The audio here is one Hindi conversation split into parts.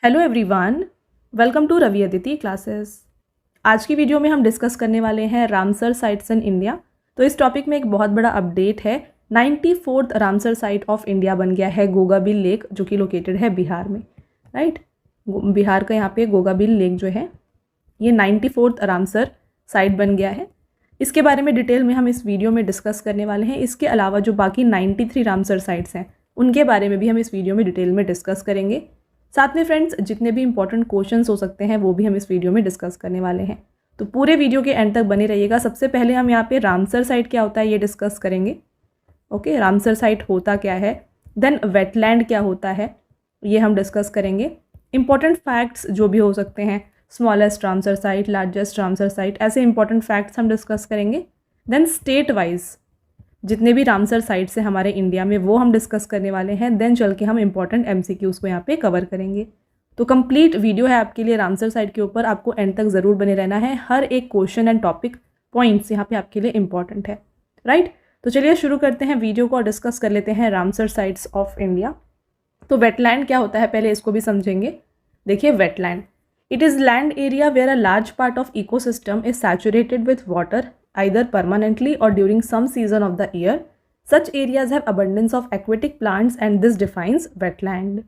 Hello everyone, welcome to Ravi Aditi classes. आज की वीडियो में हम डिस्कस करने वाले हैं रामसर साइट्स इन इंडिया। तो इस टॉपिक में एक बहुत बड़ा अपडेट है। 94th Ramsar site of India बन गया है गोगाबिल लेक, जो कि लोकेटेड है बिहार में। राइट, बिहार का यहाँ पे गोगाबिल लेक जो है ये 94th रामसर साइट बन गया है। इसके बारे में डिटेल में हम इस वीडियो में डिस्कस करने वाले हैं। इसके अलावा जो बाकी 93 रामसर साइट्स हैं उनके बारे में भी हम इस वीडियो में डिटेल में डिस्कस करेंगे। साथ में फ्रेंड्स, जितने भी इंपॉर्टेंट क्वेश्चंस हो सकते हैं वो भी हम इस वीडियो में डिस्कस करने वाले हैं। तो पूरे वीडियो के एंड तक बने रहिएगा। सबसे पहले हम यहाँ पे रामसर साइट क्या होता है ये डिस्कस करेंगे। ओके, रामसर साइट होता क्या है, देन वेटलैंड क्या होता है ये हम डिस्कस करेंगे। इंपॉर्टेंट फैक्ट्स जो भी हो सकते हैं, smallest Ramsar site, largest Ramsar site, ऐसे इंपॉर्टेंट फैक्ट्स हम डिस्कस करेंगे। देन स्टेट वाइज जितने भी रामसर साइट्स हैं हमारे इंडिया में वो हम डिस्कस करने वाले हैं। देन चल के हम इंपॉर्टेंट एमसीक्यूज़ को यहाँ पे कवर करेंगे। तो कंप्लीट वीडियो है आपके लिए रामसर साइट के ऊपर, आपको एंड तक ज़रूर बने रहना है। हर एक क्वेश्चन एंड टॉपिक पॉइंट्स यहाँ पे आपके लिए इंपॉर्टेंट है। राइट, तो चलिए शुरू करते हैं वीडियो को और डिस्कस कर लेते हैं रामसर साइट्स ऑफ इंडिया। तो वेटलैंड क्या होता है पहले इसको भी समझेंगे। देखिए, wetland it is land area where a large part of ecosystem is saturated with water either permanently or during some season of the year. Such areas have abundance of aquatic plants and this defines wetland.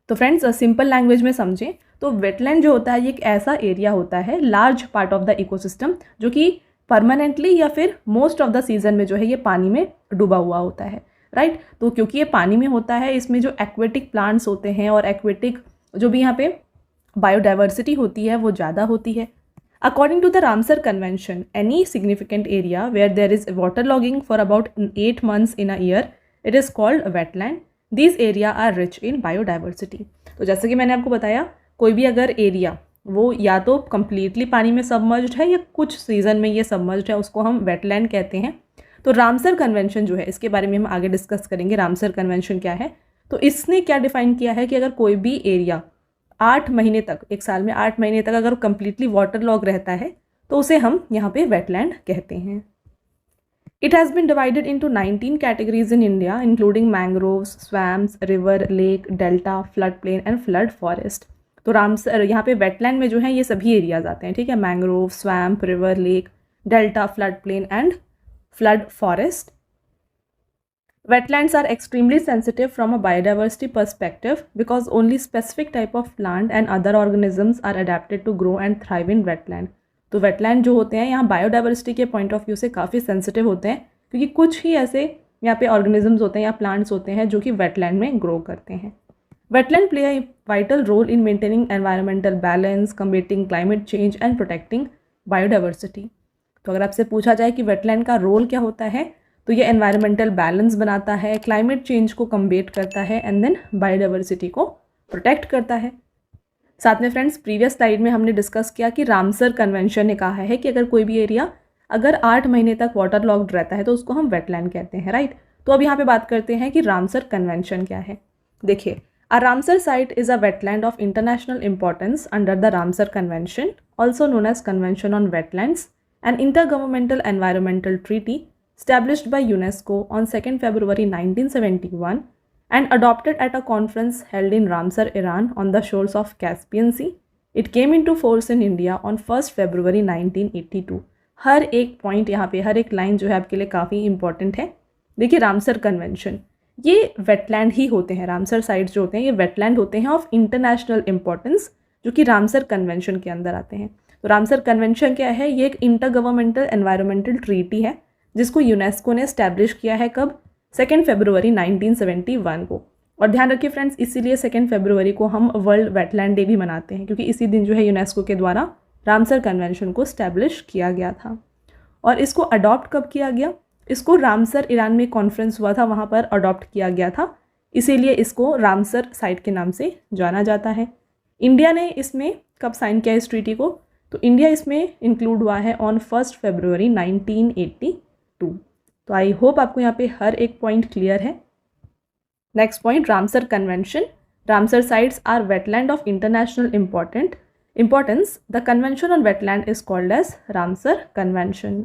तो फ्रेंड्स, सिंपल लैंग्वेज में समझें तो वेटलैंड जो होता है ये एक ऐसा एरिया होता है, large part of the ecosystem, जो कि परमानेंटली या फिर मोस्ट ऑफ द सीजन में जो है ये पानी में डूबा हुआ होता है। राइट, तो क्योंकि ये पानी में होता है इसमें जो एक्वेटिक प्लांट्स होते हैं और एक्वेटिक जो भी यहाँ पे बायोडाइवर्सिटी होती है वो ज़्यादा होती है। According to the Ramsar Convention, any significant area where there is waterlogging for about 8 months in a year, it is called wetland. These area are rich in biodiversity. तो जैसे कि मैंने आपको बताया, कोई भी अगर एरिया वो या तो कम्प्लीटली पानी में सबमर्ज्ड है या कुछ सीजन में ये सबमर्ज्ड है, उसको हम वेटलैंड कहते हैं। तो रामसर कन्वेंशन जो है इसके बारे में हम आगे डिस्कस करेंगे। रामसर कन्वेंशन क्या है, तो इसने क्या डिफाइन किया है कि अगर कोई भी एरिया 8 महीने तक, एक साल में 8 महीने तक अगर कम्प्लीटली वाटर लॉग रहता है तो उसे हम यहाँ पे वेटलैंड कहते हैं। It has been divided into 19 categories in India including mangroves, swamps, river, lake, delta, flood plain and flood forest. तो रामसर यहाँ पे वेटलैंड में जो है ये सभी एरियाज आते हैं। ठीक है, mangrove, swamp, river, lake, delta, flood plain and flood forest. Wetlands are extremely sensitive from a biodiversity perspective because only specific type of plant and other organisms are adapted to grow and thrive in wetland. तो wetland जो होते हैं यहाँ biodiversity के point of view से काफ़ी sensitive होते हैं, क्योंकि कुछ ही ऐसे यहाँ पे organisms होते हैं या plants होते हैं जो कि wetland में grow करते हैं। Wetland play a vital role in maintaining environmental balance, combating climate change and protecting biodiversity. तो अगर आपसे पूछा जाए कि wetland का role क्या होता है, तो ये एनवायरमेंटल बैलेंस बनाता है, क्लाइमेट चेंज को कम्बेट करता है एंड देन बायोडाइवर्सिटी को प्रोटेक्ट करता है। साथ में फ्रेंड्स, प्रीवियस स्लाइड में हमने डिस्कस किया कि रामसर कन्वेंशन ने कहा है कि अगर कोई भी एरिया अगर 8 महीने तक वाटर लॉग्ड रहता है तो उसको हम वेटलैंड कहते हैं। राइट, तो अब यहाँ पे बात करते हैं कि रामसर कन्वेंशन क्या है। देखिए, a Ramsar site is a wetland of international importance under the Ramsar convention, also known as convention on wetlands, an intergovernmental environmental treaty established by UNESCO on 2nd February 1971 and adopted at a conference held in Ramsar, Iran on the shores of Caspian Sea. It came into force in India on 1st February 1982. हर एक पॉइंट यहाँ पे, हर एक लाइन जो है आपके लिए काफ़ी इंपॉर्टेंट है। देखिए, रामसर कन्वेंशन ये वेटलैंड ही होते हैं। रामसर साइट्स जो होते हैं ये वेटलैंड होते हैं ऑफ इंटरनेशनल इंपॉर्टेंस, जो कि रामसर कन्वेंशन के अंदर आते हैं। तो रामसर कन्वेंशन क्या है, ये एक इंटर गवर्नमेंटल एनवायरमेंटल ट्रीटी है जिसको यूनेस्को ने एस्टैब्लिश किया है कब, 2 फरवरी 1971 को। और ध्यान रखिए फ्रेंड्स, इसीलिए 2 फरवरी को हम वर्ल्ड वेटलैंड डे भी मनाते हैं, क्योंकि इसी दिन जो है यूनेस्को के द्वारा रामसर कन्वेंशन को एस्टैब्लिश किया गया था। और इसको अडॉप्ट कब किया गया, इसको रामसर ईरान में कॉन्फ्रेंस हुआ था, वहाँ पर अडॉप्ट किया गया था, इसीलिए इसको रामसर साइट के नाम से जाना जाता है। इंडिया ने इसमें कब साइन किया इस ट्रीटी को, तो इंडिया इसमें इंक्लूड हुआ है ऑन 1 फरवरी 1982। तो आई होप आपको यहाँ पे हर एक पॉइंट क्लियर है। Next point, Ramsar convention. Ramsar sites are wetland of international importance. The convention on wetland is called as Ramsar convention.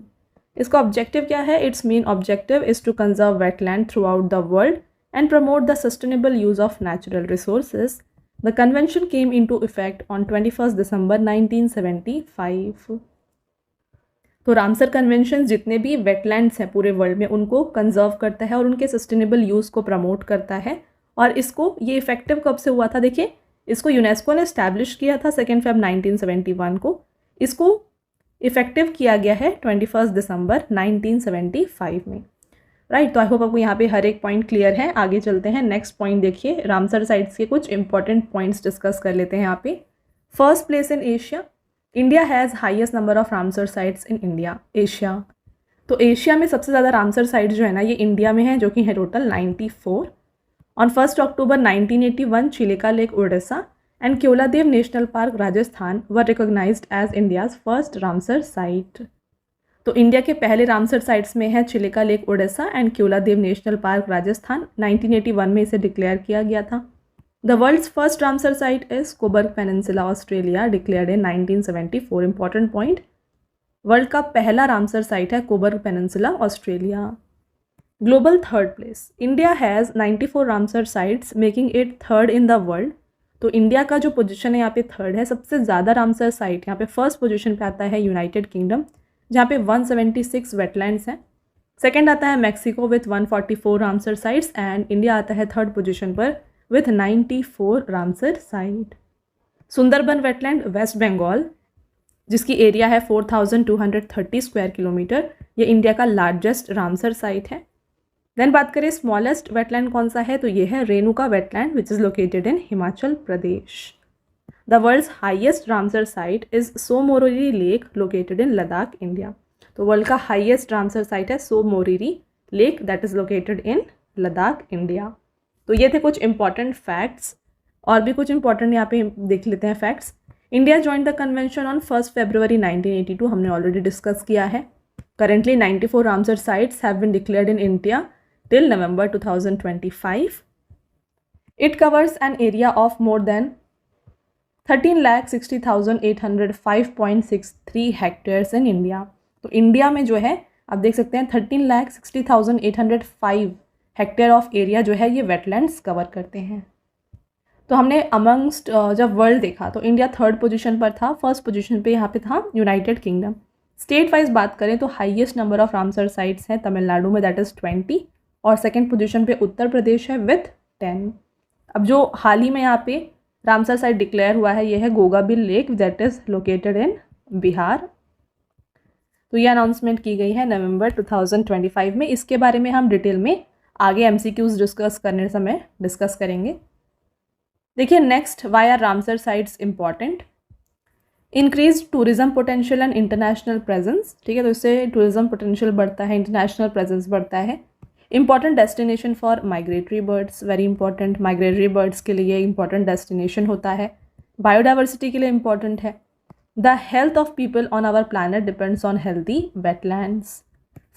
इसका ऑब्जेक्टिव क्या है, it's main objective is to conserve wetland throughout the world and promote the sustainable use of natural resources the convention came into effect on 21 December 1975। तो रामसर कन्वेंशन जितने भी वेटलैंड्स हैं पूरे वर्ल्ड में उनको कंजर्व करता है और उनके सस्टेनेबल यूज़ को प्रमोट करता है। और इसको ये इफेक्टिव कब से हुआ था, देखिए इसको यूनेस्को ने इस्टेब्लिश किया था 2 फेब 1971 को। इसको इफेक्टिव किया गया है 21 दिसंबर 1975 में, राइट। तो आई होप आपको यहाँ पे हर एक पॉइंट क्लियर है। आगे चलते हैं, नेक्स्ट पॉइंट देखिए, रामसर साइट्स के कुछ इंपॉर्टेंट पॉइंट्स डिस्कस कर लेते हैं यहाँ पे। First place in Asia, India has highest number of Ramsar sites in India, Asia. तो एशिया में सबसे ज़्यादा रामसर साइट्स जो है ना ये इंडिया में है, जो कि है total 94। On 1 October 1981 Chilika lake Orissa and Keoladeo national park Rajasthan were recognised as India's first Ramsar site. तो इंडिया के पहले रामसर साइट्स में है Chilika lake Orissa and Keoladeo national park Rajasthan. 1981 में इसे डिक्लेयर किया गया था। The world's first Ramsar site is Cobourg peninsula Australia, declared in 1974। Important point, world का पहला रामसर साइट है Cobourg peninsula Australia. Global third place, India has 94 Ramsar sites making it third in the world. तो इंडिया का जो पोजीशन है यहाँ पे थर्ड है, सबसे ज़्यादा रामसर साइट यहाँ पे फर्स्ट पोजीशन पे आता है यूनाइटेड किंगडम, जहाँ पे 176 वेटलैंड्स हैं। सेकंड आता है Mexico with 144 Ramsar sites and India आता है थर्ड पोजीशन पर with 94 Ramsar site. Sundarban wetland West Bengal, जिसकी एरिया है 4230 स्क्वायर किलोमीटर, ये इंडिया का लार्जेस्ट रामसर साइट है। देन बात करें स्मॉलेस्ट वेटलैंड कौन सा है, तो ये है Renuka wetland which is located in Himachal Pradesh. The world's highest Ramsar site is Tsomoriri lake located in Ladakh, India. तो वर्ल्ड का हाईएस्ट रामसर साइट है Tsomoriri lake that is located in Ladakh, India. तो ये थे कुछ इंपॉर्टेंट फैक्ट्स, और भी कुछ इंपॉर्टेंट यहाँ पे देख लेते हैं facts. India joined the convention on 1 February 1982, हमने ऑलरेडी डिस्कस किया है। Currently 94 Ramsar sites have been declared in India till November 2025. It covers an area of more than 13,60,805.63 hectares in India. तो इंडिया में जो है आप देख सकते हैं 13,60,805 हेक्टेयर ऑफ एरिया जो है ये वेटलैंड्स कवर करते हैं। तो हमने अमंगस्ट जब वर्ल्ड देखा तो इंडिया थर्ड पोजीशन पर था, फर्स्ट पोजीशन पे यहाँ पे था यूनाइटेड किंगडम। स्टेट वाइज बात करें तो highest number of Ramsar sites हैं तमिलनाडु में, दैट इज़ 20, और सेकेंड पोजीशन पे उत्तर प्रदेश है विथ 10। अब जो हाल ही में यहाँ पे रामसर साइट डिक्लेयर हुआ है ये है Gogabil lake that is located इन बिहार। तो ये अनाउंसमेंट की गई है नवंबर 2025 में। इसके बारे में हम डिटेल में आगे एमसीक्यूज डिस्कस करने समय डिस्कस करेंगे। देखिए next, why are Ramsar sites important? Increase tourism potential and international presence, ठीक है, तो इससे टूरिज्म पोटेंशियल बढ़ता है, इंटरनेशनल प्रेजेंस बढ़ता है। Important destination for migratory birds, very important, migratory birds के लिए इंपॉर्टेंट डेस्टिनेशन होता है। बायोडाइवर्सिटी के लिए इंपॉर्टेंट है। The health of people on our planet depends on healthy wetlands.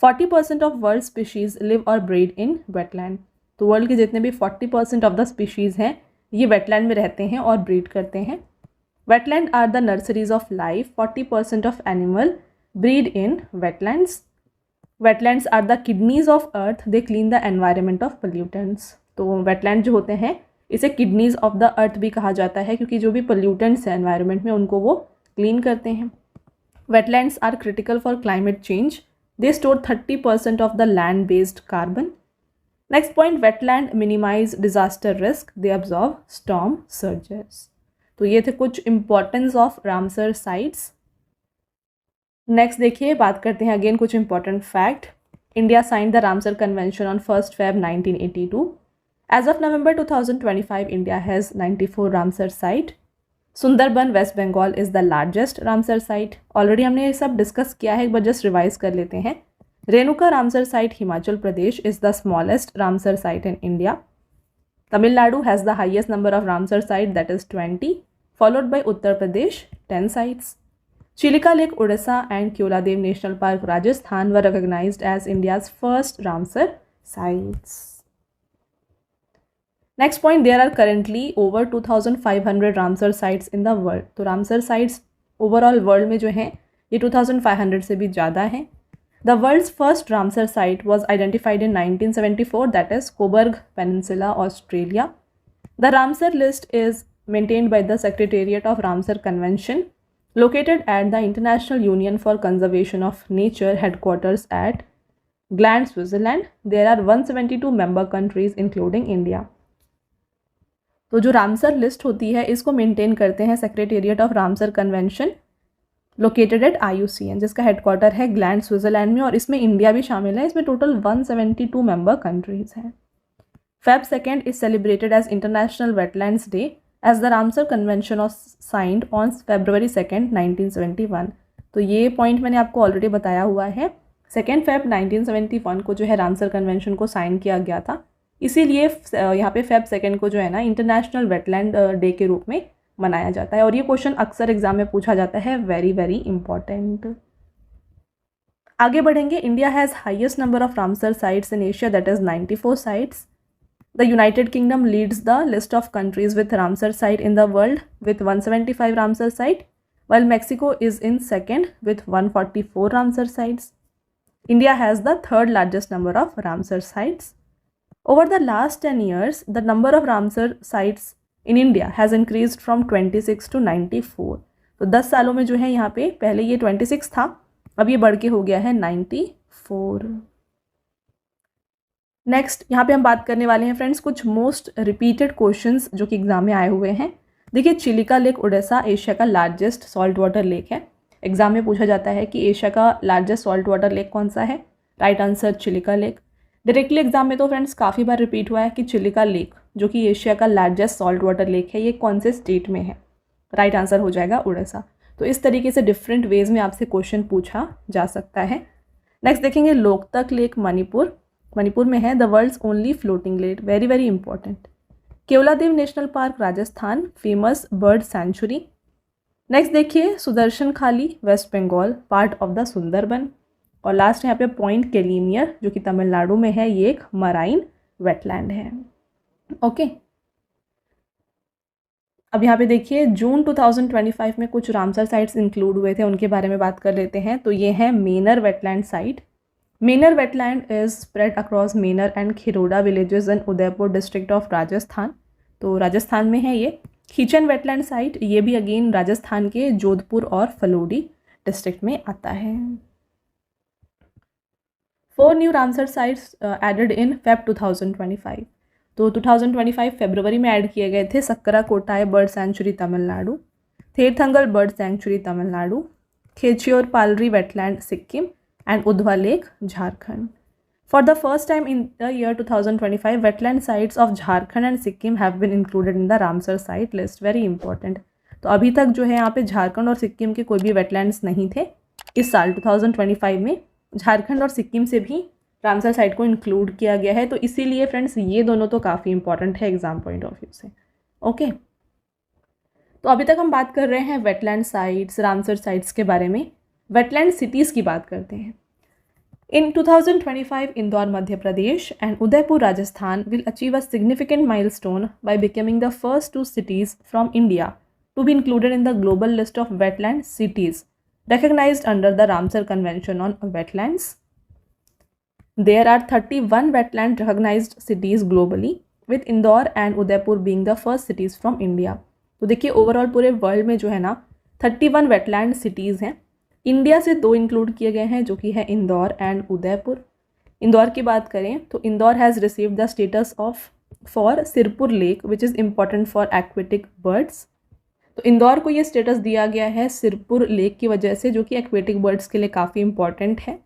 40% of world species live और ब्रीड इन वेटलैंड। तो वर्ल्ड के जितने भी 40% ऑफ द स्पीशीज़ हैं ये वेटलैंड में रहते हैं और ब्रीड करते हैं। Wetland are the nurseries of life. 40% of animal breed in wetlands. Wetlands are the kidneys of earth, they clean the environment of pollutants. तो वेटलैंड जो होते हैं इसे किडनीज ऑफ द अर्थ भी कहा जाता है, क्योंकि जो भी पोल्यूटेंट्स हैं एनवायरनमेंट में उनको वो क्लीन करते हैं। Wetlands are critical for climate change, they store 30% of the land based carbon. Next point, wetland minimise disaster risk, they absorb storm surges. तो ये थे कुछ importance of Ramsar sites. Next देखिए, बात करते हैं अगेन कुछ important fact. India signed the Ramsar convention on 1 Feb 1982। As of November 2025 India has 94 Ramsar site. Sundarban West Bengal is the largest Ramsar site. Already हमने ये सब डिस्कस किया है, एक बार जस्ट रिवाइज कर लेते हैं। Renuka Ramsar site Himachal Pradesh is the smallest Ramsar site in India. Tamil Nadu has the highest number of Ramsar site that is 20, followed by Uttar Pradesh 10 sites. Chilika Lake, Odisha and Keoladev National Park, Rajasthan were recognized as India's first Ramsar sites. Next point, there are currently over 2,500 Ramsar sites in the world. तो Ramsar sites overall world में जो हैं ये 2,500 से भी ज़्यादा हैं. The world's first Ramsar site was identified in 1974, that is Coburg Peninsula, Australia. The Ramsar list is maintained by the Secretariat of Ramsar Convention, located at the International Union for Conservation of Nature headquarters at Gland, Switzerland. There are 172 member countries including India. तो जो रामसर लिस्ट होती है इसको मेंटेन करते हैं secretariat of Ramsar convention, located at IUCN, जिसका हेडक्वार्टर है ग्लैंड, स्विट्जरलैंड में, और इसमें इंडिया भी शामिल है। इसमें टोटल 172 मेंबर कंट्रीज हैं। Feb 2 is celebrated as International Wetlands Day as the Ramsar Convention was signed on February 2, 1971। तो ये पॉइंट मैंने आपको ऑलरेडी बताया हुआ है। 2 Feb 1971 को जो है रामसर कन्वेंशन को साइन किया गया था, इसीलिए यहाँ पे Feb 2 को जो है ना इंटरनेशनल वेटलैंड डे के रूप में मनाया जाता है। और ये क्वेश्चन अक्सर एग्जाम में पूछा जाता है, वेरी वेरी इंपॉर्टेंट। आगे बढ़ेंगे। India has highest number of Ramsar sites in Asia, that is 94 sites. The United Kingdom leads the list of countries with Ramsar site in the world with 175 Ramsar site, while Mexico is in second with 144 Ramsar sites. India has the third largest number of Ramsar sites. Over the last 10 years, the number of Ramsar sites in India has increased from 26 to 94. तो 10 सालों में जो है यहाँ पे पहले ये 26 था, अब ये बढ़ के हो गया है 94। नेक्स्ट यहाँ पे हम बात करने वाले हैं फ्रेंड्स कुछ मोस्ट रिपीटेड क्वेश्चंस जो कि एग्जाम में आए हुए हैं। देखिए, चिलिका लेक उड़ीसा एशिया का लार्जेस्ट सॉल्ट वाटर लेक है। एग्जाम में पूछा जाता है कि एशिया का लार्जेस्ट सॉल्ट वाटर लेक कौन सा है। Right answer Chilika lake. Directly exam में तो फ्रेंड्स काफ़ी बार रिपीट हुआ है कि चिलिका लेक जो कि एशिया का लार्जेस्ट सॉल्ट वाटर लेक है, ये कौन से स्टेट में है। राइट आंसर हो जाएगा उड़ीसा। तो इस तरीके से डिफरेंट वेज में आपसे क्वेश्चन पूछा जा सकता है। नेक्स्ट देखेंगे लोकतक लेक मणिपुर, मणिपुर में है, the world's only floating lake, very very important. Keoladeo national park Rajasthan, famous bird sanctuary. Next देखिए सुदर्शन खाली West Bengal, part of the Sundarban. और लास्ट यहाँ पे पॉइंट केलीमियर जो कि तमिलनाडु में है, ये एक मराइन वेटलैंड है। ओके, अब यहाँ पे देखिए जून 2025 में कुछ रामसर साइट्स इंक्लूड हुए थे, उनके बारे में बात कर लेते हैं। तो ये है Menar wetland site. Menar wetland is spread across Menar and Khiroda villages in Udaipur district of Rajasthan, तो राजस्थान में है ये। खीचन वेटलैंड साइट, ये भी अगेन राजस्थान के जोधपुर और फलोडी डिस्ट्रिक्ट में आता है। 4 new Ramsar sites added in Feb 2025, तो 2025 फरवरी में ऐड किए गए थे। Sakkarakottai bird sanctuary Tamil Nadu, Therthangal bird sanctuary Tamil Nadu, Khecheopalri wetland Sikkim and Udhwa Lake, Jharkhand. For the first time in the year 2025, wetland sites of Jharkhand and Sikkim have been included in the Ramsar site list. Very important. तो अभी तक जो है यहाँ पे झारखंड और सिक्किम के कोई भी वेटलैंड्स नहीं थे। इस साल 2025 में झारखंड और सिक्किम से भी रामसर साइट को इंक्लूड किया गया है। तो इसीलिए फ्रेंड्स ये दोनों तो काफ़ी इंपॉर्टेंट है एग्जाम पॉइंट ऑफ व्यू से। ओके, तो अभी तक हम बात कर रहे हैं वेटलैंड साइट्स, रामसर साइट्स के बारे में। वेटलैंड सिटीज़ की बात करते हैं। In 2025, Indore Madhya Pradesh and Udaipur Rajasthan will achieve a significant milestone by becoming the first 2 cities from India to be included in the global list of wetland cities recognized under the Ramsar Convention on Wetlands. There are 31 wetland recognized cities globally, with Indore and Udaipur being the first cities from India. तो देखिए ओवरऑल पूरे वर्ल्ड में जो है ना 31 वेटलैंड सिटीज़ हैं। इंडिया से 2 इंक्लूड किए गए हैं जो कि है इंदौर एंड उदयपुर। इंदौर की बात करें तो Indore has received the status of for Sirpur lake which is important for aquatic birds. तो इंदौर को ये स्टेटस दिया गया है सिरपुर लेक की वजह से, जो कि एक्वेटिक बर्ड्स के लिए काफ़ी इंपॉर्टेंट है।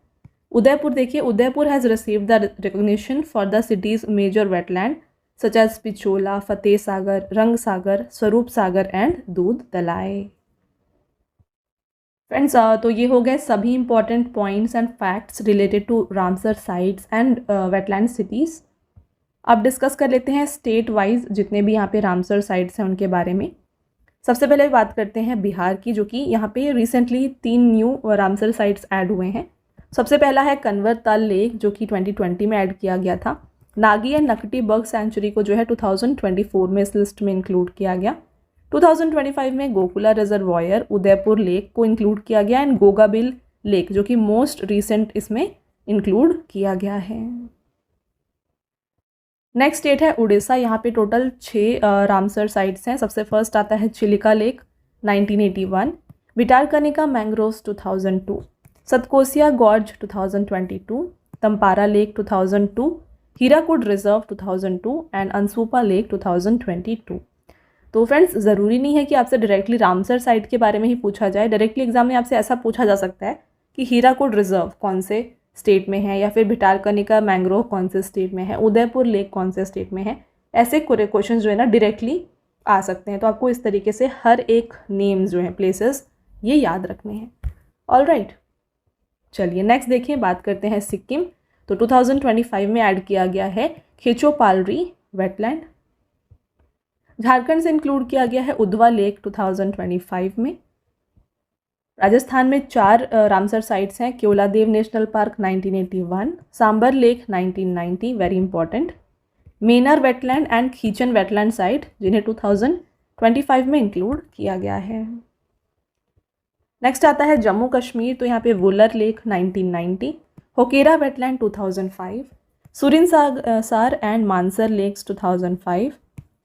उदयपुर देखिए, Udaipur has received the recognition for the city's major wetland such as Pichola, Fateh Sagar, Rang Sagar, Swaroop Sagar and दूध दलाई। फ्रेंड्स, तो ये हो गए सभी important points and facts related to Ramsar sites and wetland cities. अब डिस्कस कर लेते हैं स्टेट वाइज जितने भी यहाँ पे रामसर साइट्स हैं उनके बारे में। सबसे पहले बात करते हैं बिहार की, जो कि यहाँ पे recently 3 new Ramsar sites add हुए हैं। सबसे पहला है कन्वर ताल लेक जो कि 2020 में ऐड किया गया था। Nagi and Nakti Berg century को जो है 2024 में इस लिस्ट में इंक्लूड किया गया। 2025 में गोकुला रिजर्वॉयर, उदयपुर लेक को इंक्लूड किया गया एंड गोगाबिल लेक जो कि मोस्ट रिसेंट इसमें इंक्लूड किया गया है। नेक्स्ट स्टेट है उड़ीसा। यहाँ पे टोटल 6 रामसर साइट्स हैं। सबसे फर्स्ट आता है Chilika lake 1981, Bhitarkanika mangroves 2002, Satkosia gorge 2022, Tampara lake 2002, Hirakud reserve 2002 and Ansupa lake 2022। तो फ्रेंड्स, ज़रूरी नहीं है कि आपसे डायरेक्टली रामसर साइट के बारे में ही पूछा जाए। डायरेक्टली एग्जाम में आपसे ऐसा पूछा जा सकता है कि हीराकुड रिजर्व कौन से स्टेट में है, या फिर भिटारकनिका मैंग्रोव कौन से स्टेट में है, उदयपुर लेक कौन से स्टेट में है। ऐसे क्वेश्चन जो है ना डायरेक्टली आ सकते हैं। तो आपको इस तरीके से हर एक नेम्स जो हैं, प्लेसेस, ये याद रखने हैं। ऑलराइट, चलिए नेक्स्ट देखिए, बात करते हैं सिक्किम। तो 2025 में ऐड किया गया है खेचोपालरी वेटलैंड। झारखंड से इंक्लूड किया गया है उधवा लेक 2025 में। राजस्थान में 4 रामसर साइट्स हैं। Keoladeo national park 1981, Sambhar lake 1990, very important, Menar wetland and Khichan wetland site, जिन्हें 2025 में इंक्लूड किया गया है। नेक्स्ट आता है जम्मू कश्मीर। तो यहाँ पे Wular lake 1990, Hokera wetland 2005, Surinsar and Mansar lakes 2005,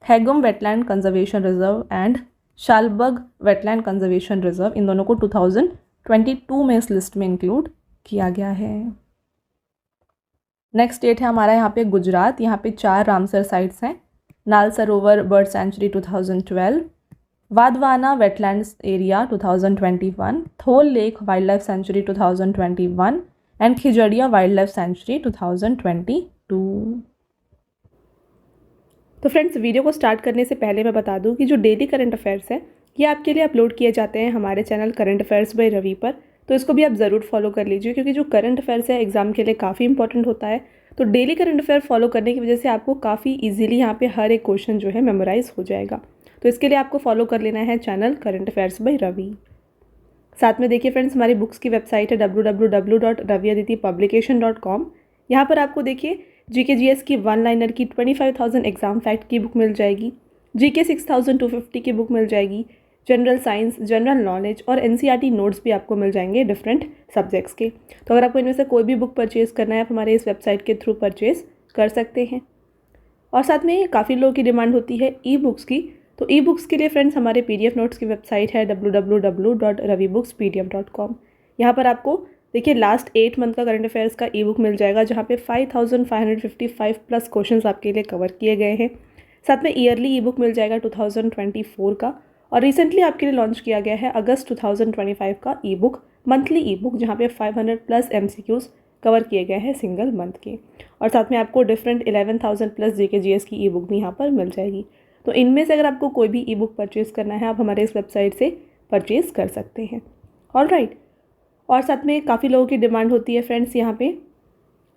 Hygam wetland conservation reserve and Shallbugh wetland conservation reserve, इन दोनों को 2022 में इस लिस्ट में इंक्लूड किया गया है। नेक्स्ट स्टेट है हमारा यहाँ पे गुजरात। यहाँ पे 4 रामसर साइट्स हैं। Nal Sarovar bird sanctuary 2012, Wadhwana wetlands area 2021, Thol lake wildlife sanctuary 2021 and Khijadia wildlife sanctuary 2022। तो फ्रेंड्स, वीडियो को स्टार्ट करने से पहले मैं बता दूं कि जो डेली करंट अफेयर्स हैं ये आपके लिए अपलोड किए जाते हैं हमारे channel current affairs by Ravi पर। तो इसको भी आप ज़रूर फॉलो कर लीजिए, क्योंकि जो करंट अफेयर्स है एग्जाम के लिए काफ़ी इंपॉर्टेंट होता है। तो डेली करंट अफेयर फॉलो करने की वजह से आपको काफ़ी ईजिली यहाँ पे हर एक क्वेश्चन जो है मेमोराइज हो जाएगा। तो इसके लिए आपको फॉलो कर लेना है channel current affairs by Ravi. साथ में देखिए फ्रेंड्स, हमारी बुक्स की वेबसाइट है www.raviaditipublication.com। यहाँ पर आपको देखिए जीके जीएस की 1 लाइनर की 25,000 एग्जाम फैक्ट की बुक मिल जाएगी, जीके 6,250 की बुक मिल जाएगी, जनरल साइंस, जनरल नॉलेज और एनसीईआरटी नोट्स भी आपको मिल जाएंगे डिफरेंट सब्जेक्ट्स के। तो अगर आपको इनमें से कोई भी बुक परचेज़ करना है आप हमारे इस वेबसाइट के थ्रू परचेज़ कर सकते हैं। और साथ में काफ़ी लोगों की डिमांड होती है ई बुक्स की। तो ई बुक्स के लिए फ्रेंड्स हमारे PDF नोट्स की वेबसाइट है www.ravibooks.pdf.com। यहाँ पर आपको देखिए लास्ट 8 मंथ का करंट अफेयर्स का ई बुक मिल जाएगा, जहाँ पे 5,555 प्लस क्वेश्चंस आपके लिए कवर किए गए हैं। साथ में ईयरली ई बुक मिल जाएगा 2024 का, और रिसेंटली आपके लिए लॉन्च किया गया है अगस्त 2025 का ई बुक, मंथली ई बुक, जहाँ पे 500 प्लस MCQs कवर किए गए हैं सिंगल मंथ के। और साथ में आपको डिफरेंट 11,000 प्लस जीके जीएस की ई बुक भी यहाँ पर मिल जाएगी। तो इनमें से अगर आपको कोई भी ई बुक परचेज़ करना है आप हमारे इस वेबसाइट से परचेज़ कर सकते हैं। ऑलराइट, और साथ में काफ़ी लोगों की डिमांड होती है फ्रेंड्स यहाँ पे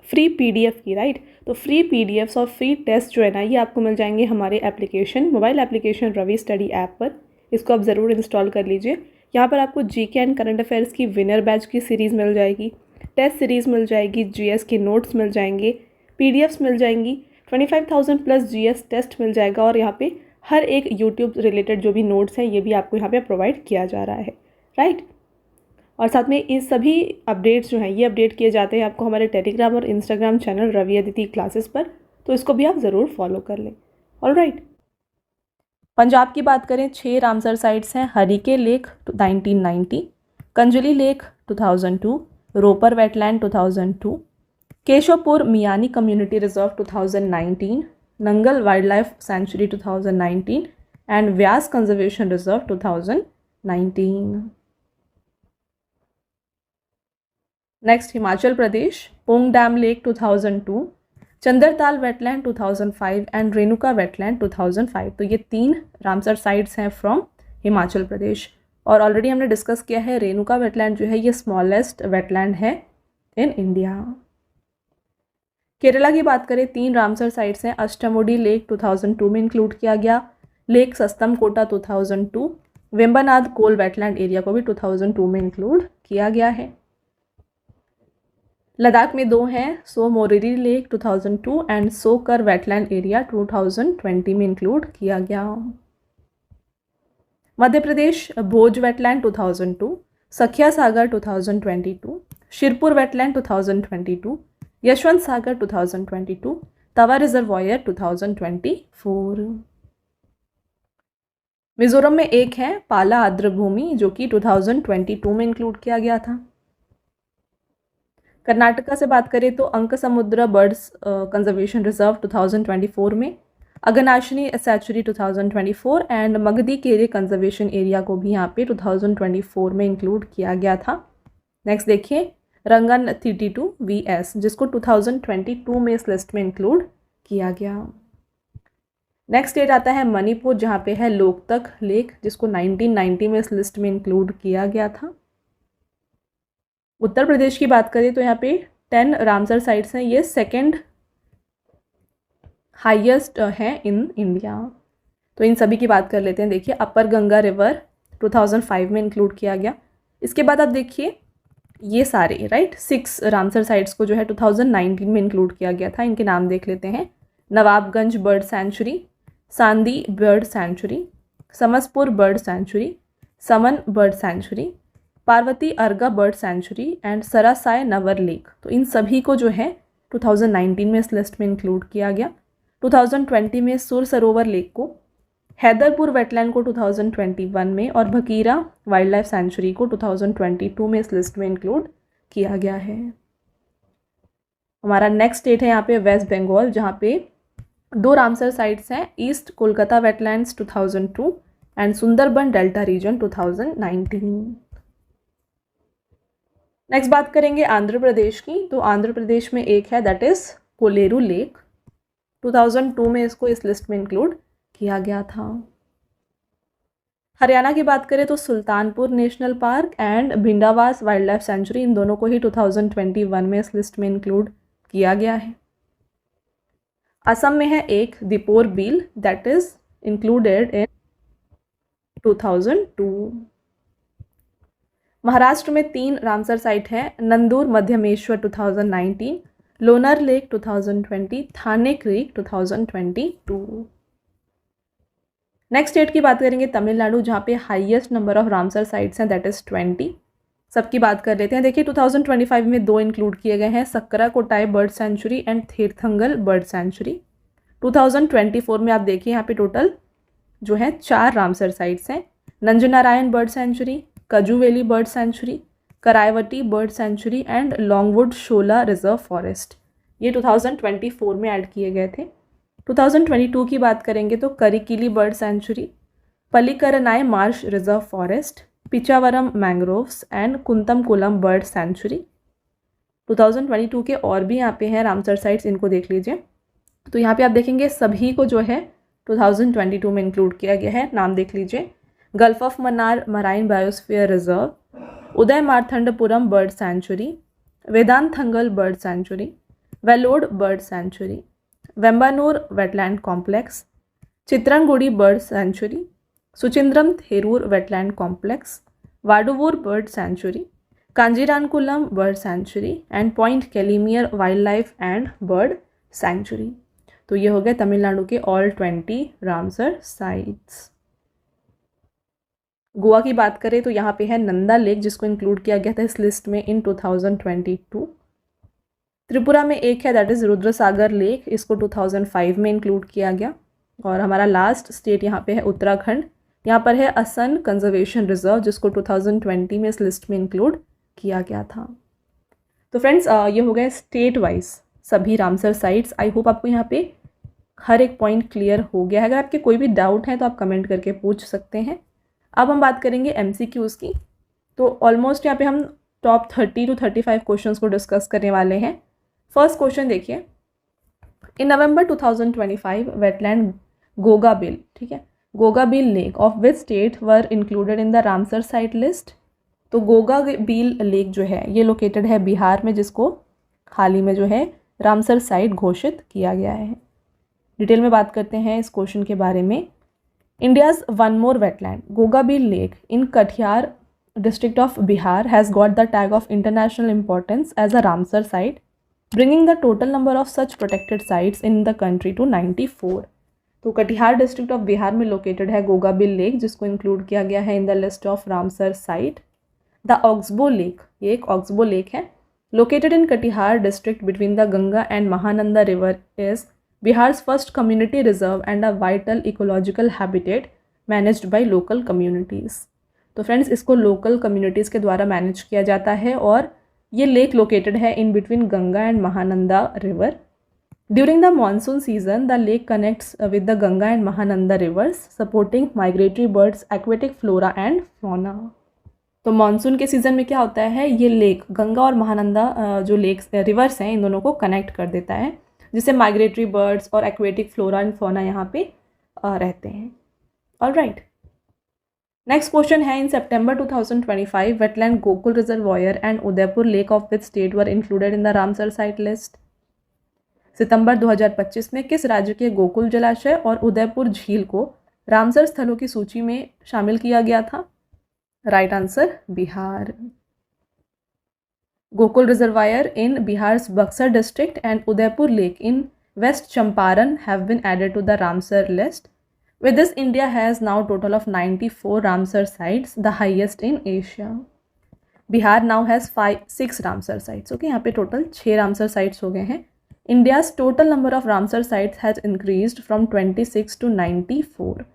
फ्री PDF की, राइट। तो फ्री PDFs और फ्री टेस्ट जो है ना ये आपको मिल जाएंगे हमारे application, mobile application Ravi study app पर। इसको आप ज़रूर इंस्टॉल कर लीजिए। यहाँ पर आपको जीके एंड करंट अफेयर्स की विनर बैच की सीरीज़ मिल जाएगी, टेस्ट सीरीज़ मिल जाएगी, GS के नोट्स मिल जाएंगे, PDFs मिल जाएंगी, 25,000 प्लस GS टेस्ट मिल जाएगा, और यहाँ पे हर एक यूट्यूब रिलेटेड जो भी नोट्स हैं ये भी आपको यहाँ पे प्रोवाइड किया जा रहा है, राइट। और साथ में ये सभी अपडेट्स जो हैं ये अपडेट किए जाते हैं आपको हमारे टेलीग्राम और Instagram channel Ravi Aditi classes पर। तो इसको भी आप ज़रूर फॉलो कर लें। ऑलराइट, पंजाब की बात करें 6 रामसर साइट्स हैं। Harike lake 1990, Kanjli lake 2002, Ropar wetland 2002, Keshopur Miani community reserve 2019, Nangal wildlife sanctuary 2019 and Beas conservation reserve 2019। Next Himachal Pradesh, Pong dam lake 2002, Chandertal wetland 2005 and Renuka wetland 2005। तो ये 3 रामसर साइट्स हैं फ्रॉम हिमाचल प्रदेश। और ऑलरेडी हमने डिस्कस किया है रेणुका वेटलैंड जो है ये स्मॉलेस्ट वेटलैंड है इन इंडिया। केरला की बात करें 3 रामसर साइट्स हैं। अष्टमुडी लेक 2002 में इंक्लूड किया गया, लेक सस्तम कोटा 2002, वेम्बनाद कोल वेटलैंड एरिया को भी 2002 में इंक्लूड किया गया है। लद्दाख में 2 हैं, सो मोरिरी लेक 2002 एंड सोकर वेटलैंड एरिया 2020 में इंक्लूड किया गया। मध्य प्रदेश भोज वेटलैंड 2002, सखिया सागर 2022, शिरपुर वेटलैंड 2022, यशवंत सागर 2022, तवा रिजर्वॉयर 2024। मिजोरम में एक है पाला आर्द्र भूमि जो कि 2022 में इंक्लूड किया गया था। कर्नाटका से बात करें तो अंकसमुद्र बर्ड्स कंजर्वेशन रिजर्व 2024 में, अगनाशिनी सैचुरी 2024 एंड मगधी केरे कंजर्वेशन एरिया को भी यहाँ पे 2024 में इंक्लूड किया गया था। नेक्स्ट देखिए रंगन 32 VS जिसको 2022 में इस लिस्ट में इंक्लूड किया गया। नेक्स्ट स्टेट आता है मणिपुर जहाँ पे है लोकतक लेक जिसको 1990 में इस लिस्ट में इंक्लूड किया गया था। उत्तर प्रदेश की बात करें तो यहाँ पे 10 रामसर साइट्स हैं, ये सेकंड हाईएस्ट है इन इंडिया। तो इन सभी की बात कर लेते हैं। देखिए अपर गंगा रिवर 2005 में इंक्लूड किया गया। इसके बाद आप देखिए ये सारे राइट 6 रामसर साइट्स को जो है 2019 में इंक्लूड किया गया था। इनके नाम देख लेते हैं। Nawabganj bird sanctuary, Sandi bird sanctuary, Samaspur bird sanctuary, Saman bird sanctuary, Parvati Arga bird sanctuary and Sarsai Nawar lake. तो इन सभी को जो है 2019 में इस लिस्ट में इंक्लूड किया गया। 2020 में सुर सरोवर लेक को, हैदरपुर वेटलैंड को 2021 में और भकीरा वाइल्ड लाइफ सेंचुरी को 2022 में इस लिस्ट में इंक्लूड किया गया है। हमारा नेक्स्ट स्टेट है यहाँ पे वेस्ट बंगाल जहाँ पे 2 रामसर साइट्स हैं, east Kolkata wetlands 2002 and Sundarban delta region 2019। Next बात करेंगे आंध्र प्रदेश की। तो आंध्र प्रदेश में एक है दैट इज कोलेरू लेक, 2002 में इसको इस लिस्ट में इंक्लूड किया गया था। हरियाणा की बात करें तो Sultanpur national park and Bhindawas wildlife sanctuary, इन दोनों को ही 2021 में इस लिस्ट में इंक्लूड किया गया है। असम में है एक Deepor Beel that is included in 2002। Maharashtra में 3 रामसर साइट है, Nandur Madhyameshwar 2019, Lonar lake 2020, Thane creek 2022। Next state की बात करेंगे तमिलनाडु जहाँ पे highest number of Ramsar sites हैं दैट इज़ 20। सबकी बात कर लेते हैं। देखिए 2025 में 2 इंक्लूड किए गए हैं, Sakkarakottai bird sanctuary and Therthangal bird sanctuary. 2024 में आप देखिए यहाँ पे टोटल जो है 4 रामसर साइट्स हैं, Nanjarayan bird sanctuary, Kazhuveli bird sanctuary, Karaivetti bird sanctuary and Longwood Shola reserve forest. ये 2024 में ऐड किए गए थे। 2022 की बात करेंगे तो Karikili bird sanctuary, Pallikaranai marsh reserve forest, Pichavaram mangroves and Koonthankulam bird sanctuary. 2022 के और भी यहाँ पे हैं रामसर साइट्स, इनको देख लीजिए। तो यहाँ पे आप देखेंगे सभी को जो है 2022 में इंक्लूड किया गया है। नाम देख लीजिए, gulf of Mannar marine biosphere reserve, Udhayamarthandapuram bird sanctuary, Vedanthangal bird sanctuary, Vellode bird sanctuary, Vembannur wetland complex, Chitrangudi bird sanctuary, Suchindram Theroor wetland complex, Vaduvur bird sanctuary, Kanjirankulam bird sanctuary and point Calimere wildlife and bird sanctuary. तो ये हो गए तमिलनाडु के ऑल 20 रामसर साइट्स। गोवा की बात करें तो यहाँ पे है नंदा लेक जिसको इंक्लूड किया गया था इस लिस्ट में इन 2022। त्रिपुरा में एक है दैट इज़ रुद्रसागर लेक, इसको 2005 में इंक्लूड किया गया। और हमारा लास्ट स्टेट यहाँ पे है उत्तराखंड, यहाँ पर है असन कंजर्वेशन रिजर्व जिसको 2020 में इस लिस्ट में इंक्लूड किया गया था। तो फ्रेंड्स ये हो गए स्टेट वाइज सभी रामसर साइट्स। आई होप आपको यहाँ पे हर एक पॉइंट क्लियर हो गया है। अगर आपके कोई भी डाउट है तो आप कमेंट करके पूछ सकते हैं। अब हम बात करेंगे MCQs की। तो ऑलमोस्ट यहाँ पे हम टॉप 30 to 35 क्वेश्चंस को डिस्कस करने वाले हैं। फर्स्ट क्वेश्चन देखिए, इन नवंबर 2025 वेटलैंड गोगाबिल, ठीक है, Gogabil lake of which state were included in the Ramsar site list. तो गोगाबिल लेक जो है ये लोकेटेड है बिहार में, जिसको हाल ही में जो है रामसर साइट घोषित किया गया है। डिटेल में बात करते हैं इस क्वेश्चन के बारे में। India's one more wetland, Gogabil Lake in Katihar district of Bihar has got the tag of international importance as a Ramsar site, bringing the total number of such protected sites in the country to 94. तो कटिहार डिस्ट्रिक्ट ऑफ बिहार में लोकेटेड है गोगाबिल लेक जिसको इंक्लूड किया गया है in the list of Ramsar site. The oxbow lake, ये एक ऑक्सबो लेक है, located in Katihar district between the Ganga and Mahananda river, is Bihar's first community reserve and a vital ecological habitat managed by local communities. तो फ्रेंड्स, इसको लोकल कम्युनिटीज़ के द्वारा मैनेज किया जाता है और ये लेक लोकेटेड है in between Ganga and Mahananda river. During the monsoon season the lake connects with the Ganga and Mahananda reverse supporting migratory birds, aquatic flora and fauna. तो मानसून के सीज़न में क्या होता है, ये लेक गंगा और महानंदा जो लेक्स रिवर्स हैं इन दोनों को कनेक्ट कर देता है, जिससे माइग्रेटरी बर्ड्स और एक्वेटिक फ्लोरा एंड फौना यहाँ पे रहते हैं। ऑलराइट, नेक्स्ट क्वेश्चन है, in September 2025 wetland Gokul reservoir and Udaipur lake of which state were included in the Ramsar site list. सितंबर 2025 में किस राज्य के गोकुल जलाशय और उदयपुर झील को रामसर स्थलों की सूची में शामिल किया गया था? Right answer, Bihar. Gokul reservoir in Bihar's Buxar district and Udaipur lake in west Champaran have been added to the Ramsar list. With this, India has now total of 94 Ramsar sites, the highest in Asia. Bihar now has 6 Ramsar sites. Okay, यहाँ पे टोटल 6 Ramsar sites हो गए हैं. India's total number of Ramsar sites has increased from 26 to 94.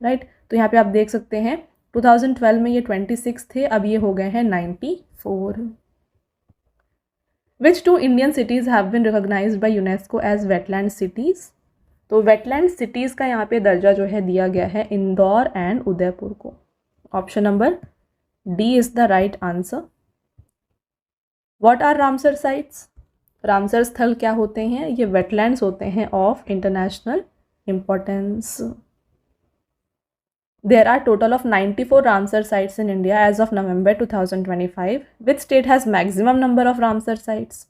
Right? तो यहाँ पे आप देख सकते हैं 2012 में ये 26 थे, अब ये हो गए हैं 94. Which two Indian cities have been recognized by UNESCO as wetland cities? तो वेटलैंड सिटीज़ का यहाँ पे दर्जा जो है दिया गया है इंदौर एंड उदयपुर को. Option number D is the right answer. What are Ramsar sites? Ramsar स्थल क्या होते हैं? ये वेटलैंड्स होते हैं of international importance. There are total of 94 Ramsar sites in India as of November 2025. Which state has maximum number of Ramsar sites?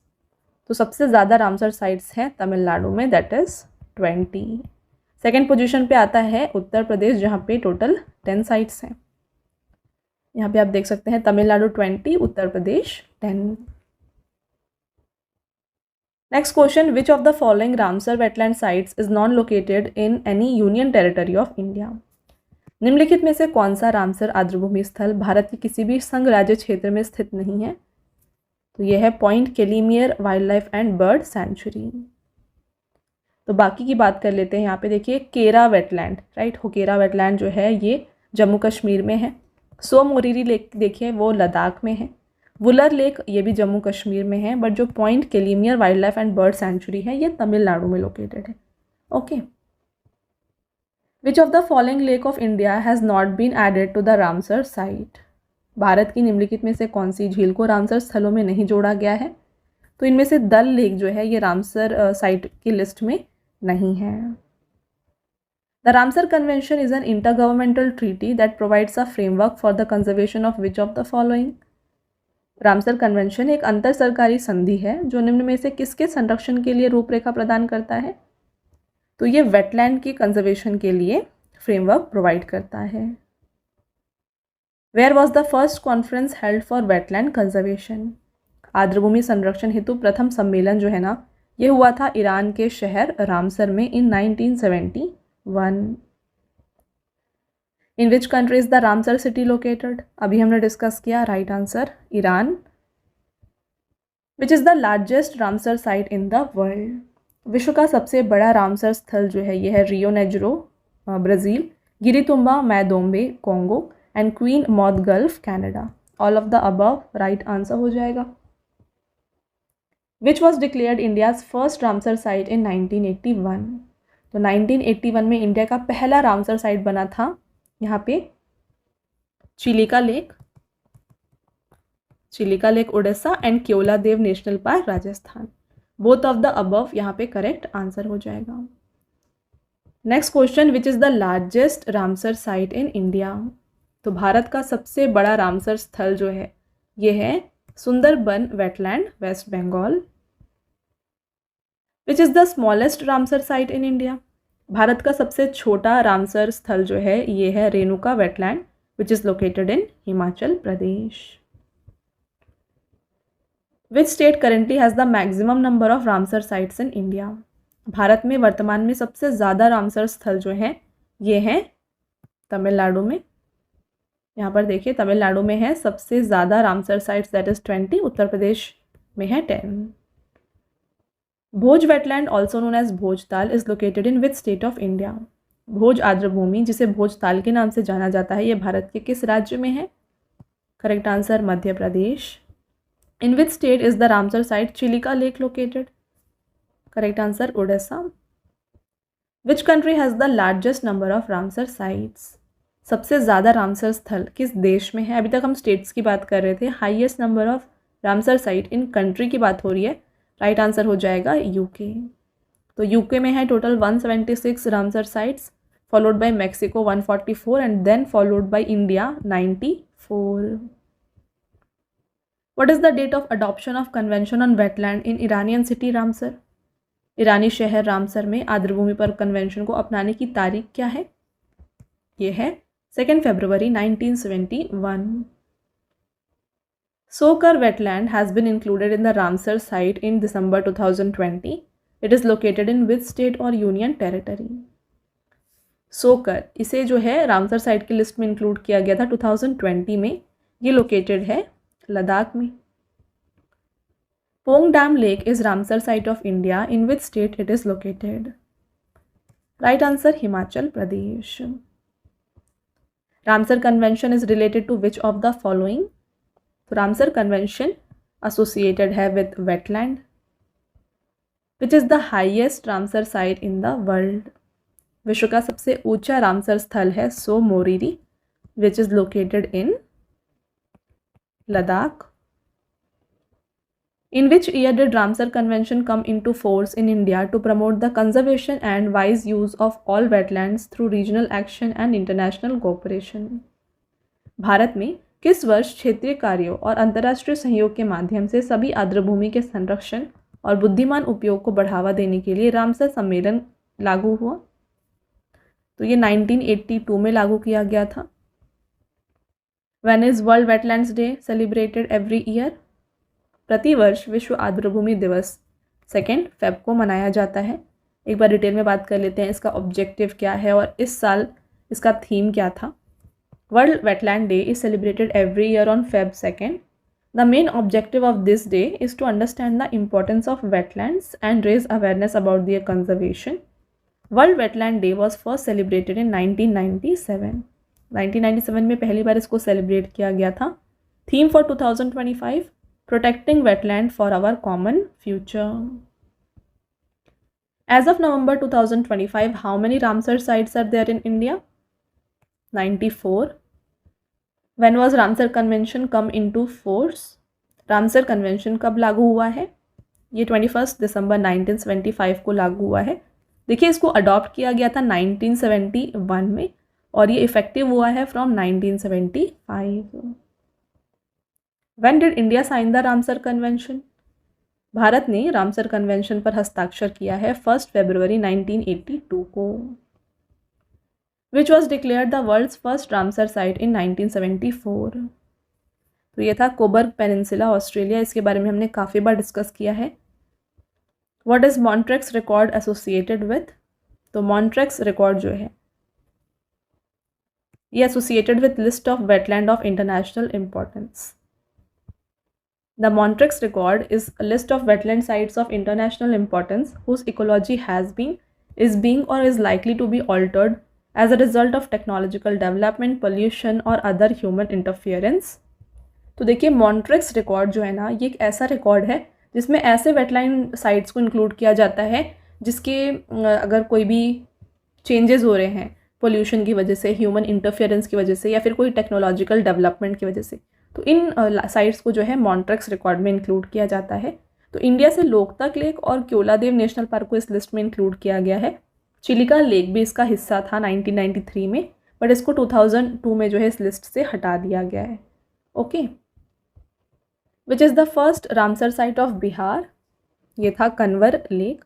तो सबसे ज़्यादा रामसर साइट्स हैं तमिलनाडु में, दैट इज़ 20. सेकेंड पोजीशन पे आता है उत्तर प्रदेश, जहाँ पे टोटल 10 साइट्स हैं. यहाँ पे आप देख सकते हैं तमिलनाडु 20, उत्तर प्रदेश 10. Next question, which of the following Ramsar wetland sites is non located in any union territory of India? निम्नलिखित में से कौन सा रामसर आर्द्रभूमि स्थल भारत के किसी भी संघ राज्य क्षेत्र में स्थित नहीं है? तो यह है point Calimere wildlife and bird sanctuary. तो बाकी की बात कर लेते हैं. यहाँ पे देखिए केरा वेटलैंड, राइट, होकेरा वेटलैंड जो है ये जम्मू कश्मीर में है. सो मोरीरी लेक देखिए वो लद्दाख में है. वुलर लेक ये भी जम्मू कश्मीर में है, बट जो point Calimere wildlife and bird sanctuary है ये तमिलनाडु में लोकेटेड है. Okay. Which of the following lake of India has not been added to the Ramsar site? Bharat की निम्नलिखित में से कौन सी झील को रामसर स्थलों में नहीं जोड़ा गया है? तो इनमें से दल लेक जो है ये रामसर साइट की लिस्ट में नहीं है. The Ramsar convention is an intergovernmental treaty that provides a framework for the conservation of which of the following? Ramsar convention एक अंतर सरकारी संधि है जो निम्न में से किसके संरक्षण के लिए रूपरेखा प्रदान करता है? तो ये वेटलैंड की कंजर्वेशन के लिए फ्रेमवर्क प्रोवाइड करता है. Where was the first conference held for wetland conservation? आर्द्रभूमि संरक्षण हेतु प्रथम सम्मेलन जो है ना, ये हुआ था ईरान के शहर रामसर में in 1971. In which country is the Ramsar city located? अभी हमने डिस्कस किया, right answer Iran. Which is the largest Ramsar site in the world? विश्व का सबसे बड़ा रामसर स्थल जो है ये है Rio Negro Brazil, Ngiritumba Maindombe Congo and Queen Maud Gulf Canada. All of the above right answer हो जाएगा. Which was declared India's first Ramsar site in 1981? तो 1981 में इंडिया का पहला रामसर साइट बना था यहाँ पे Chilika lake Orissa and Keoladeo national park Rajasthan. Both of the above यहाँ पे करेक्ट आंसर हो जाएगा. Next question, which is the largest Ramsar site in India? तो भारत का सबसे बड़ा रामसर स्थल जो है ये है Sundarban wetland, West Bengal. Which is the smallest Ramsar site in India? Bharat का सबसे छोटा रामसर स्थल जो है ये है Renuka wetland which is located in Himachal Pradesh. Which state currently has the maximum number of Ramsar sites in India? Bharat में वर्तमान में सबसे ज़्यादा रामसर स्थल जो हैं ये हैं तमिलनाडु में. यहाँ पर देखिए तमिलनाडु में है सबसे ज़्यादा Ramsar sites, that is 20. Uttar Pradesh में है 10. Bhoj wetland also known as Bhojtal is located in which state of India? Bhoj आर्द्रभूमि जिसे भोजताल के नाम से जाना जाता है, ये भारत के किस राज्य में है? Correct answer Madhya Pradesh. In which state is the Ramsar site Chilika lake located? Correct answer Odisha. Which country has the largest number of Ramsar sites? सबसे ज़्यादा रामसर स्थल किस देश में है? अभी तक हम स्टेट्स की बात कर रहे थे, highest number of Ramsar site in country की बात हो रही है। राइट आंसर हो जाएगा यूके। तो यूके में है total 176 Ramsar sites, followed by Mexico 144 and then followed by India 94। What is the date of adoption of convention on wetland in Iranian city Ramsar? ईरानी शहर रामसर में आर्द्रभूमि पर कन्वेंशन को अपनाने की तारीख क्या है? ये है 2 फरवरी 1971। Sokar wetland has been included in the Ramsar site in December 2020. It is located in which state or union territory? सोकर, इसे जो है रामसर साइट की लिस्ट में इंक्लूड किया गया था 2020 में। ये लोकेटेड है लद्दाख में। Pong dam lake is Ramsar site of India, in which state it is located? Right answer Himachal Pradesh. Ramsar convention is related to which of the following? तो रामसर कन्वेंशन एसोसिएटेड है with wetland. Which is the highest Ramsar site in the world? विश्व का सबसे ऊंचा रामसर स्थल है Tso Moriri, which is located in Ladakh. In which year did Ramsar Convention come into force in India to promote the conservation and wise use of all wetlands through regional action and international cooperation? Bharat में किस वर्ष क्षेत्रीय कार्यों और अंतर्राष्ट्रीय सहयोग के माध्यम से सभी आर्द्रभूमि के संरक्षण और बुद्धिमान उपयोग को बढ़ावा देने के लिए रामसर सम्मेलन लागू हुआ? तो ये 1982 में लागू किया गया था। When is World Wetlands Day celebrated every year? प्रतिवर्ष विश्व आर्द्रभूमि दिवस 2 फेब को मनाया जाता है। एक बार डिटेल में बात कर लेते हैं, इसका ऑब्जेक्टिव क्या है और इस साल इसका थीम क्या था। World wetland day is celebrated every year on Feb 2। The main objective of this day is to understand the importance of wetlands and raise awareness about their conservation. World wetland day was first celebrated in 1997। 1997 में पहली बार इसको सेलिब्रेट किया गया था। Theme for 2025, protecting wetland for our common future. As of November 2025, how many Ramsar sites are there in India? 94. When was Ramsar Convention come into force? Ramsar Convention कब लागू हुआ है? ये 21 दिसंबर 1975 को लागू हुआ है। देखिए, इसको अडॉप्ट किया गया था 1971 में और ये इफेक्टिव हुआ है from 1975। When did India sign the Ramsar Convention? Bharat ने रामसर कन्वेंशन पर हस्ताक्षर किया है 1 फरवरी 1982 को। Which was declared the world's first Ramsar site in 1974? तो ये था कोबर्ग पेनिनसुला, ऑस्ट्रेलिया। इसके बारे में हमने काफ़ी बार डिस्कस किया है। What is Montrex record associated with? तो Montrex रिकॉर्ड जो है ये associated with list of wetland of international importance. The Montrex record is a list of wetland sites of international importance whose ecology has been, is being or is likely to be altered as a result of technological development, pollution or other human interference. तो देखिए, Montrex record जो है ना, ये एक ऐसा रिकॉर्ड है जिसमें ऐसे वेटलैंड साइट्स को इंक्लूड किया जाता है जिसके अगर कोई भी चेंजेस हो रहे हैं पोल्यूशन की वजह से, ह्यूमन इंटरफेरेंस की वजह से या फिर कोई टेक्नोलॉजिकल डेवलपमेंट की वजह से, तो इन साइट्स को जो है मॉन्ट्रेक्स रिकॉर्ड में इंक्लूड किया जाता है। तो इंडिया से लोकतक लेक और क्योलादेव नेशनल पार्क को इस लिस्ट में इंक्लूड किया गया है। चिलिका लेक भी इसका हिस्सा था 1993 में, बट इसको 2002 में जो है इस लिस्ट से हटा दिया गया है। Okay, which is the first Ramsar site of Bihar? ये था कन्वर लेक।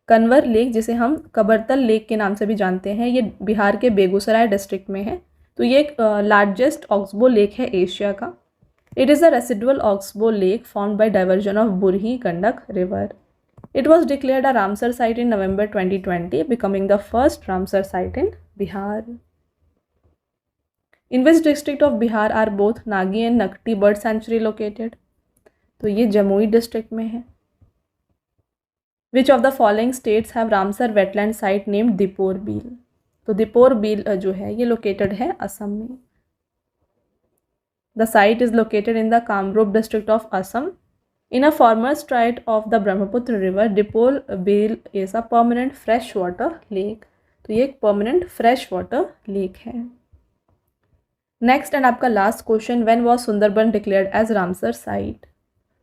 कन्वर लेक, जिसे हम कबरतल लेक के नाम से भी जानते हैं, ये बिहार के बेगूसराय डिस्ट्रिक्ट में है। तो ये एक लार्जेस्ट ऑक्सबो लेक है एशिया का। It is a residual oxbow lake formed by diversion of Burhi Gandak river. It was declared a Ramsar site in November 2020, becoming the first Ramsar site in Bihar. In which district of Bihar are both Nagi and Nakti bird sanctuary located? तो ये जमुई डिस्ट्रिक्ट में है। Which of the following states have Ramsar wetland site named Deepor बील। तो दीपोर बील जो है ये लोकेटेड है असम में। The site is located in the Kamrup district of Assam in a former strait of the Brahmaputra river. Deepor Beel is a permanent fresh water lake. तो ये एक परमानेंट फ्रेश वाटर लेक है। नेक्स्ट एंड आपका last question, when was Sundarban declared as Ramsar site.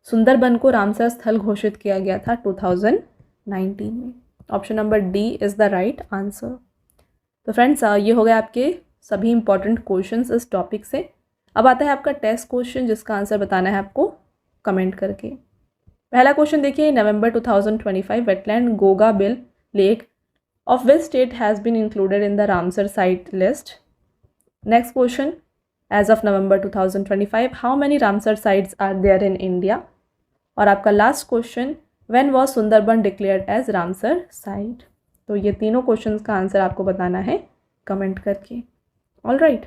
Sundarban को रामसर स्थल घोषित किया गया था 2019 में। Option number D is the right answer. तो फ्रेंड्स ये हो गए आपके सभी इंपॉर्टेंट क्वेश्चंस इस टॉपिक से। अब आता है आपका टेस्ट क्वेश्चन जिसका आंसर बताना है आपको कमेंट करके। पहला क्वेश्चन देखिए, नवंबर 2025 wetland Goga bill lake of which state has been included in the Ramsar site list? Next question, as of November 2025, how many Ramsar sites are there in India? और आपका last question, when was Sundarban declared as Ramsar site? तो ये तीनों क्वेश्चंस का आंसर आपको बताना है कमेंट करके। All right.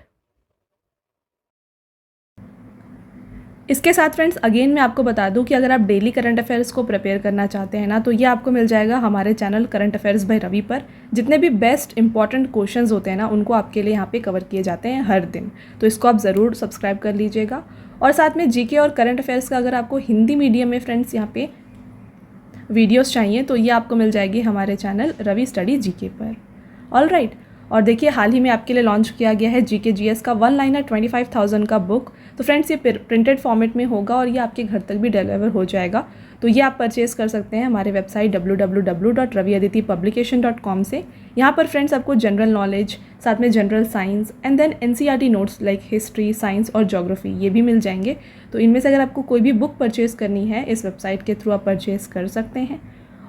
इसके साथ फ्रेंड्स अगेन मैं आपको बता दूं कि अगर आप डेली करंट अफेयर्स को प्रिपेयर करना चाहते हैं ना, तो ये आपको मिल जाएगा हमारे channel current affairs by Ravi पर। जितने भी बेस्ट इंपॉर्टेंट क्वेश्चंस होते हैं ना, उनको आपके लिए यहाँ पे कवर किए जाते हैं हर दिन। तो इसको आप ज़रूर सब्सक्राइब कर लीजिएगा। और साथ में जीके और करंट अफेयर्स का अगर आपको हिंदी मीडियम में फ्रेंड्स यहाँ पे वीडियोज़ चाहिए तो ये आपको मिल जाएगी हमारे चैनल रवि स्टडी जीके पर। All right. और देखिए हाल ही में आपके लिए लॉन्च किया गया है जीके जीएस का 1 लाइनर 25,000 का बुक। तो फ्रेंड्स ये प्रिंटेड फॉर्मेट में होगा और ये आपके घर तक भी डिलीवर हो जाएगा। तो ये आप परचेज़ कर सकते हैं हमारे वेबसाइट www.raviaditipublication.com से। यहाँ पर फ्रेंड्स आपको जनरल नॉलेज, साथ में general science and then NCERT notes like history, science और ज्योग्राफी ये भी मिल जाएंगे। तो इनमें से अगर आपको कोई भी बुक परचेज़ करनी है इस वेबसाइट के थ्रू आप परचेज़ कर सकते हैं।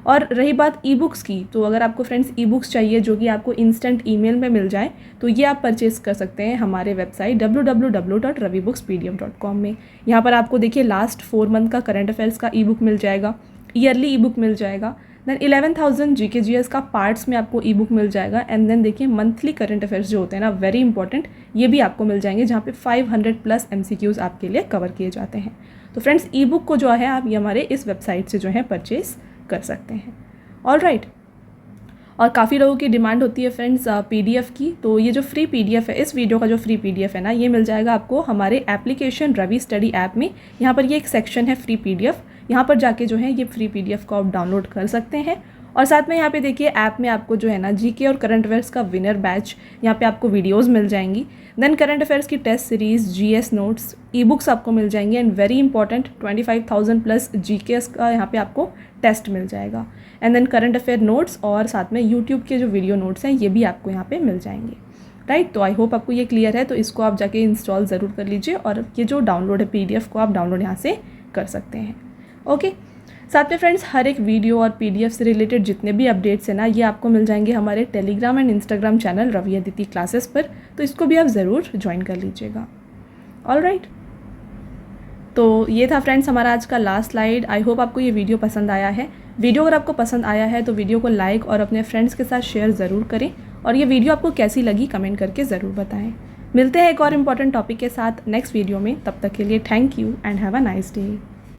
और रही बात ई बुक्स की, तो अगर आपको फ्रेंड्स ई बुक्स चाहिए जो कि आपको इंस्टेंट ईमेल में मिल जाए तो ये आप परचेज़ कर सकते हैं हमारे वेबसाइट www.ravibooks.pdf.com में। यहाँ पर आपको देखिए लास्ट 4 मंथ का करंट अफेयर्स का ई बुक मिल जाएगा, ईयरली ई बुक मिल जाएगा, देन 11,000 जीके जीएस का पार्ट्स में आपको ई बुक मिल जाएगा एंड देन देखिए मंथली करंट अफेयर्स जो होते हैं ना, वेरी इंपॉर्टेंट, ये भी आपको मिल जाएंगे जहाँ पे 500+ MCQs आपके लिए कवर किए जाते हैं। तो फ्रेंड्स ई बुक को जो है आप ये हमारे इस वेबसाइट से जो है परचेज़ कर सकते हैं। All right. और काफ़ी लोगों की डिमांड होती है फ्रेंड्स पीडीएफ की। तो ये जो फ्री पीडीएफ है, इस वीडियो का जो फ्री पीडीएफ है ना, ये मिल जाएगा आपको हमारे एप्लीकेशन रवि स्टडी ऐप में। यहाँ पर ये एक सेक्शन है फ्री पीडीएफ, यहाँ पर जाके जो है ये फ्री पीडीएफ को आप डाउनलोड कर सकते हैं। और साथ में यहाँ पे देखिए ऐप में आपको जो है ना जीके और करंट अफेयर्स का विनर बैच, यहाँ पे आपको वीडियोस मिल जाएंगी, देन करंट अफेयर्स की test series, GS notes, e books आपको मिल जाएंगी एंड वेरी इंपॉर्टेंट 25,000+ जीकेएस का यहाँ पे आपको टेस्ट मिल जाएगा and then current affair notes और साथ में यूट्यूब के जो वीडियो नोट्स हैं ये भी आपको यहाँ पे मिल जाएंगे। राइट। तो आई होप आपको ये क्लियर है। तो इसको आप जाके इंस्टॉल ज़रूर कर लीजिए और ये जो डाउनलोड है पीडीएफ को आप डाउनलोड यहाँ से कर सकते हैं। ओके। साथ में फ्रेंड्स हर एक वीडियो और पीडीएफ से रिलेटेड जितने भी अपडेट्स हैं ना, ये आपको मिल जाएंगे हमारे Telegram and Instagram channel Ravi Aditi classes पर। तो इसको भी आप ज़रूर ज्वाइन कर लीजिएगा। All right. तो ये था फ्रेंड्स हमारा आज का लास्ट स्लाइड। आई होप आपको ये वीडियो पसंद आया है। वीडियो अगर आपको पसंद आया है तो वीडियो को लाइक और अपने फ्रेंड्स के साथ शेयर ज़रूर करें और ये वीडियो आपको कैसी लगी कमेंट करके ज़रूर बताएं। मिलते हैं एक और इम्पॉर्टेंट टॉपिक के साथ नेक्स्ट वीडियो में। तब तक के लिए thank you and have a nice day.